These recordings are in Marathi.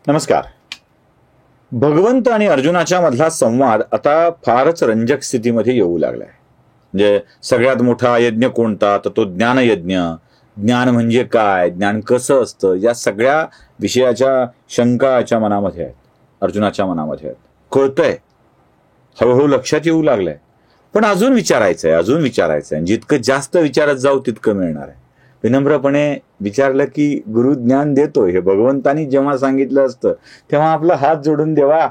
नमस्कार. भगवंत आणि अर्जुनाच्या मधला संवाद आता फारच रंजक स्थितीमध्ये येऊ लागलाय. म्हणजे सगळ्यात मोठा यज्ञ कोणता, तर तो ज्ञानयज्ञ. ज्ञान म्हणजे काय, ज्ञान कसं असतं, या सगळ्या विषयाच्या शंकाच्या मनामध्ये आहेत, अर्जुनाच्या मनामध्ये आहेत. कळतंय, हळूहळू लक्षात येऊ लागलंय, पण अजून विचारायचंय. जितकं जास्त विचारत जाऊ तितकं मिळणार आहे. विनम्रपणे विचारलं की गुरु ज्ञान देतोय हे भगवंतानी जेव्हा सांगितलं असतं तेव्हा आपला हात जोडून देवा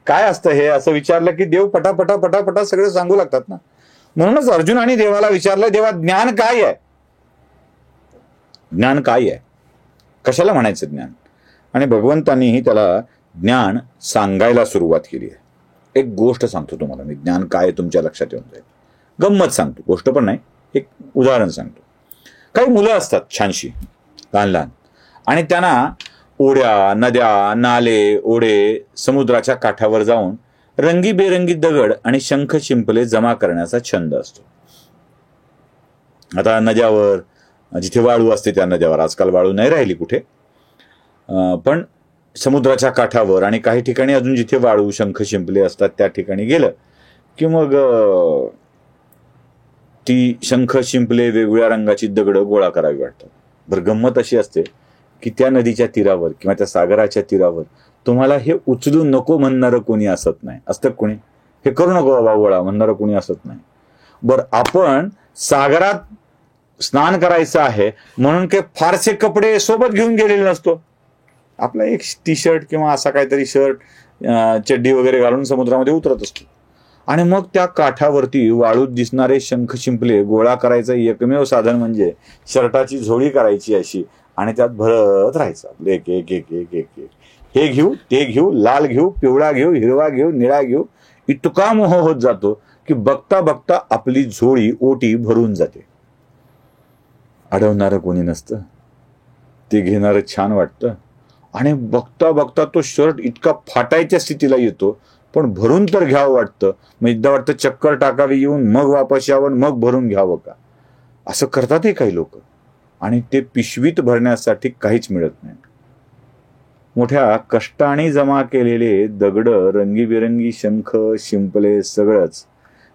काय असतं हे असं विचारलं की देव पटापटा पटापटा सगळे सांगू लागतात ना. म्हणूनच अर्जुनाने देवाला विचारलं, देवा ज्ञान काय आहे, ज्ञान काय आहे, कशाला म्हणायचं ज्ञान. आणि भगवंतानीही त्याला ज्ञान सांगायला सुरुवात केली आहे. एक गोष्ट सांगतो तुम्हाला मी, ज्ञान काय तुमच्या लक्षात येऊन जाईल. गंमत सांगतो, गोष्ट पण नाही, एक उदाहरण सांगतो. काही मुलं असतात छानशी लहान लहान, आणि त्यांना ओढ्या, नद्या, नाले, ओढे, समुद्राच्या काठावर जाऊन रंगीबेरंगी दगड आणि शंख शिंपले जमा करण्याचा छंद असतो. आता नद्यावर, जिथे वाळू असते त्या नद्यावर, आजकाल वाळू नाही राहिली कुठे, पण समुद्राच्या काठावर आणि काही ठिकाणी अजून जिथे वाळू, शंख शिंपले असतात त्या ठिकाणी गेलं की मग ती शंख शिंपले, वेगवेगळ्या रंगाची दगड गोळा करावी वाटतात. बरं, गंमत अशी असते की त्या नदीच्या तीरावर किंवा त्या सागराच्या तीरावर तुम्हाला हे उचलू नको म्हणणारं कोणी असत नाही. असतं कोणी, हे करू नको बाबा गोळा म्हणणारं कोणी असत नाही. बरं, आपण सागरात स्नान करायचं आहे म्हणून काही फारसे कपडे सोबत घेऊन गेलेले नसतो. आपला एक टी शर्ट किंवा असा काहीतरी शर्ट, चड्डी वगैरे घालून समुद्रामध्ये उतरत असतो. आणि मग त्या काठावरती वाळूत दिसणारे शंख शिंपले गोळा करायचं एकमेव साधन म्हणजे शर्टाची झोळी करायची अशी, आणि त्यात भरत राहायचं एक एक एक एक एक एक, हे घेऊ ते घेऊ, लाल घेऊ, पिवळा घेऊ, हिरवा घेऊ, निळा घेऊ. इतका मोह होत जातो की बघता बघता आपली झोळी, ओटी भरून जाते. अडवणारं कोणी नसतं, ते घेणारं छान वाटतं, आणि बघता बघता तो शर्ट इतका फाटायच्या स्थितीला येतो, पण भरून तर घ्यावं वाटतं. मग एकदा वाटतं चक्कर टाकावी येऊन, मग वापस यावं, मग भरून घ्यावं का, असं करतात हे काही लोक. आणि ते पिशवीत भरण्यासाठी काहीच मिळत नाही. मोठ्या कष्टाने जमा केलेले दगड, रंगीबेरंगी शंख शिंपले सगळंच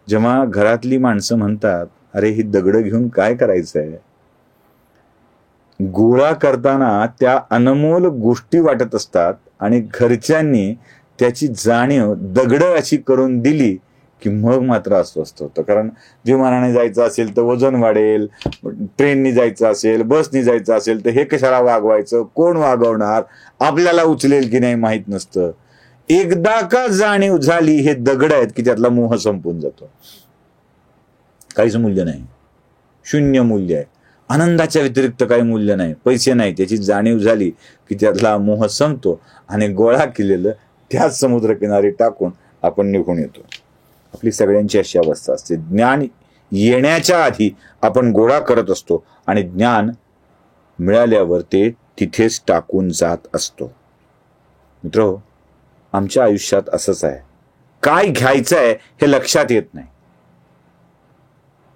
जेव्हा घरातली माणसं म्हणतात, अरे ही दगड घेऊन काय करायचंय, गोळा करताना त्या अनमोल गोष्टी वाटत असतात, आणि घरच्यांनी त्याची जाणीव दगड अशी करून दिली की मग मात्र अस्वस्थ होतं. कारण विमानाने जायचं असेल तर वजन वाढेल, ट्रेननी जायचं असेल, बसनी जायचं असेल तर हे कशाला वागवायचं, कोण वागवणार, आपल्याला उचलेल की नाही माहीत नसतं. एकदा का जाणीव झाली हे दगड आहेत की त्यातला मोह संपून जातो. काहीच मूल्य नाही, शून्य मूल्य आहे. आनंदाच्या व्यतिरिक्त काही मूल्य नाही, पैसे नाही. त्याची जाणीव झाली की त्यातला मोह संपतो, आणि गोळा केलेलं त्याच समुद्रकिनारी टाकून आपण निघून येतो. आपली सगळ्यांची अशी अवस्था असते. ज्ञान येण्याच्या आधी आपण गोळा करत असतो, आणि ज्ञान मिळाल्यावर ते तिथेच टाकून जात असतो. मित्र, आमच्या आयुष्यात असंच आहे. काय घ्यायचं आहे हे लक्षात येत नाही,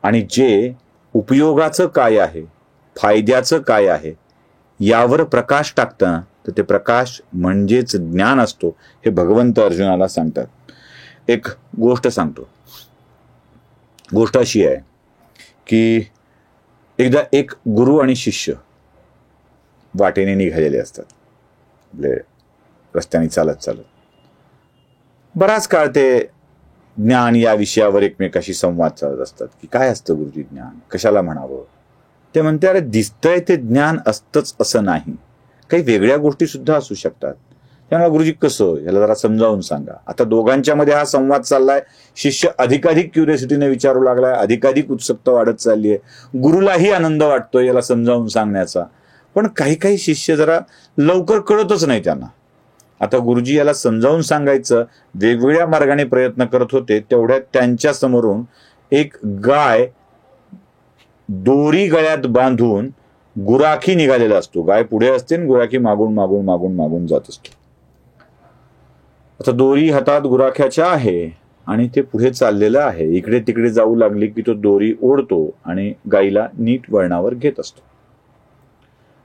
आणि जे उपयोगाचं काय आहे, फायद्याचं काय आहे, यावर प्रकाश टाकताना तर ते प्रकाश म्हणजेच ज्ञान असतो, हे भगवंत अर्जुनाला सांगतात. एक गोष्ट सांगतो. गोष्ट अशी आहे की एकदा एक गुरु आणि शिष्य वाटेने निघालेले असतात. आपले रस्त्याने चालत चालत बराच काळ ते ज्ञान या विषयावर एकमेकाशी संवाद चालत असतात की काय असतं गुरुजी ज्ञान, कशाला म्हणावं. ते म्हणते, अरे दिसतंय ते ज्ञान असतंच असं नाही, काही वेगळ्या गोष्टी सुद्धा असू शकतात. त्यामुळे गुरुजी कसं, याला जरा समजावून सांगा. आता दोघांच्या मध्ये हा संवाद चाललाय. शिष्य अधिकाधिक क्युरियोसिटीने विचारू लागलाय, अधिकाधिक उत्सुकता वाढत चालली आहे. गुरुलाही आनंद वाटतोय याला समजावून सांगण्याचा, पण काही काही शिष्य जरा लवकर कळतच नाही त्यांना. आता गुरुजी याला समजावून सांगायचं वेगवेगळ्या मार्गाने प्रयत्न करत होते, तेवढ्यात त्यांच्या समोरून एक गाय दोरी गळ्यात बांधून गुराखी निघालेला असतो. गाय पुढे असते आणि गुराखी मागून मागून मागून मागून जात असतो. आता दोरी हातात गुराख्याच्या आहे आणि ते पुढे चाललेलं आहे. इकडे तिकडे जाऊ लागली की तो दोरी ओढतो आणि गायीला नीट वळणावर घेत असतो.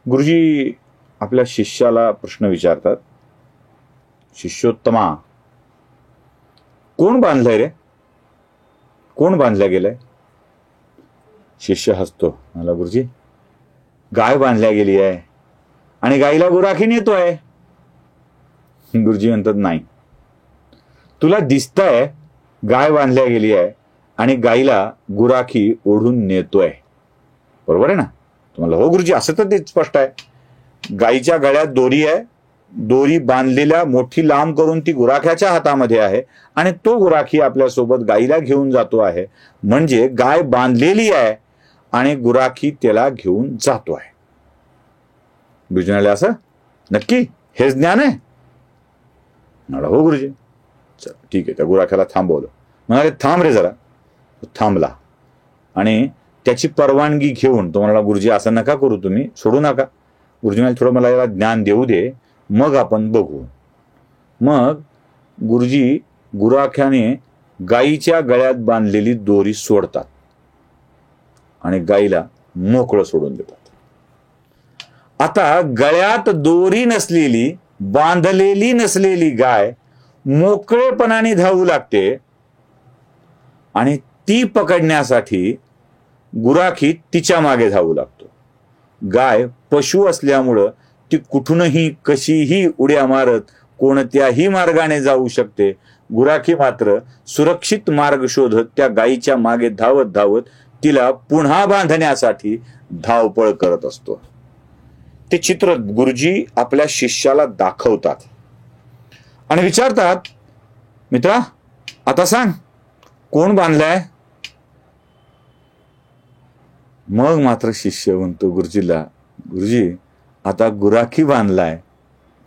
गुरुजी आपल्या शिष्याला प्रश्न विचारतात शिष्योत्तमा, कोण बांधलंय रे? कोण बांधल्या गेलंय? शिष्य हसतो, मला गुरुजी गाय बांधल्या गेली आहे आणि गाईला गुराखी नेतोय. गुरुजी म्हणतात नाही, तुला दिसतंय गाय बांधल्या गेली आहे आणि गाईला गुराखी ओढून नेतोय, बरोबर आहे ना? तुम्हाला हो गुरुजी असं तर ते स्पष्ट आहे. गाईच्या गळ्यात दोरी आहे, दोरी बांधलेल्या मोठी लांब करून ती गुराख्याच्या हातामध्ये आहे आणि तो गुराखी आपल्यासोबत गाईला घेऊन जातो आहे. म्हणजे गाय बांधलेली आहे आणि गुराखी त्याला घेऊन जातो आहे. गुरुजी असं नक्की हेच ज्ञान आहे? हो गुरुजी. चल ठीक आहे. त्या गुराख्याला थांबवलं. म्हणाले थांब रे जरा. थांबला आणि त्याची परवानगी घेऊन तो म्हणाला गुरुजी असं नका करू, तुम्ही सोडू नका. गुरुजी म्हणाले थोडं मला याला ज्ञान देऊ दे, मग आपण बघू. मग गुरुजी गुराख्याने गाईच्या गळ्यात बांधलेली दोरी सोडतात आणि गाईला मोकळं सोडून देतात. आता गळ्यात दोरी नसलेली, बांधलेली नसलेली गाय मोकळेपणाने धावू लागते आणि ती पकडण्यासाठी गुराखी तिच्या मागे धावू लागतो. गाय पशु असल्यामुळं ती कुठूनही कशीही उड्या मारत कोणत्याही मार्गाने जाऊ शकते. गुराखी मात्र सुरक्षित मार्ग शोधत त्या गायीच्या मागे धावत धावत तिला पुन्हा बांधण्यासाठी धावपळ करत असतो. ते चित्र गुरुजी आपल्या शिष्याला दाखवतात आणि विचारतात, मित्रा आता सांग कोण बांधलाय? मग मात्र शिष्य म्हणतो गुरुजीला, गुरुजी आता गुराखी बांधलाय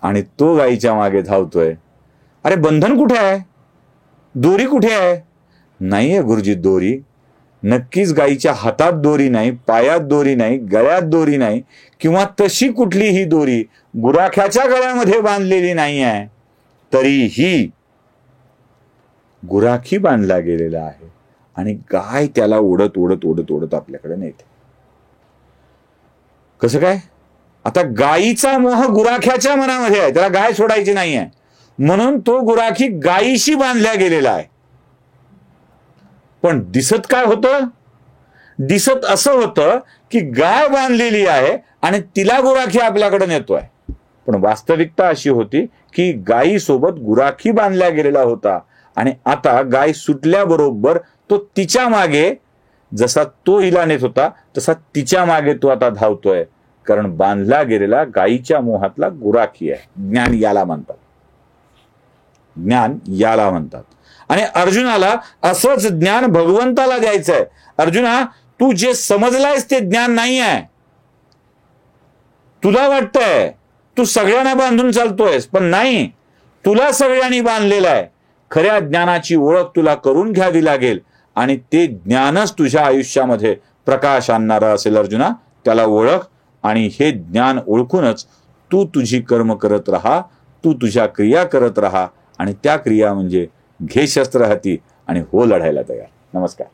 आणि तो गाईच्या मागे धावतोय. अरे बंधन कुठे आहे? दोरी कुठे आहे? नाहीये गुरुजी दोरी. नक्कीच गाईच्या हातात दोरी नाही, पायात दोरी नाही, गळ्यात दोरी नाही किंवा तशी कुठलीही दोरी गुराख्याच्या गळ्यामध्ये बांधलेली नाही आहे. तरीही गुराखी बांधला गेलेला आहे आणि गाय त्याला ओढत ओढत ओढत ओढत आपल्याकडे नेते. कसं काय? आता गायीचा मोह गुराख्याच्या मनामध्ये आहे, त्याला गाय सोडायची नाही आहे म्हणून तो गुराखी गायीशी बांधल्या गेलेला आहे. पण दिसत काय होतं? दिसत असं होतं की गाय बांधलेली आहे आणि तिला गुराखी आपल्याकडे नेतोय. पण वास्तविकता अशी होती की गायीसोबत गुराखी बांधल्या गेलेला होता आणि आता गाय सुटल्याबरोबर तो तिच्या मागे, जसा तो हिला नेत होता तसा तिच्या मागे तो आता धावतोय. कारण बांधला गेलेला गायीच्या मोहातला गुराखी आहे. ज्ञान याला म्हणतात. ज्ञान याला म्हणतात. आणि अर्जुनाला असंच ज्ञान भगवंताला द्यायचंय. अर्जुना तू जे समजलायस ते ज्ञान नाही आहे. तुला वाटतंय तू सगळ्यांना बांधून चालतोयस, पण नाही, तुला सगळ्यांनी बांधलेलं आहे. खऱ्या ज्ञानाची ओळख तुला करून घ्यावी लागेल आणि ते ज्ञानच तुझ्या आयुष्यामध्ये प्रकाश आणणारं असेल. अर्जुना त्याला ओळख आणि हे ज्ञान ओळखूनच तू तुझी कर्म करत राहा, तू तुझ्या क्रिया करत राहा आणि त्या क्रिया म्हणजे घे शस्त्र हाती आणि हो लढायला तयार. नमस्कार.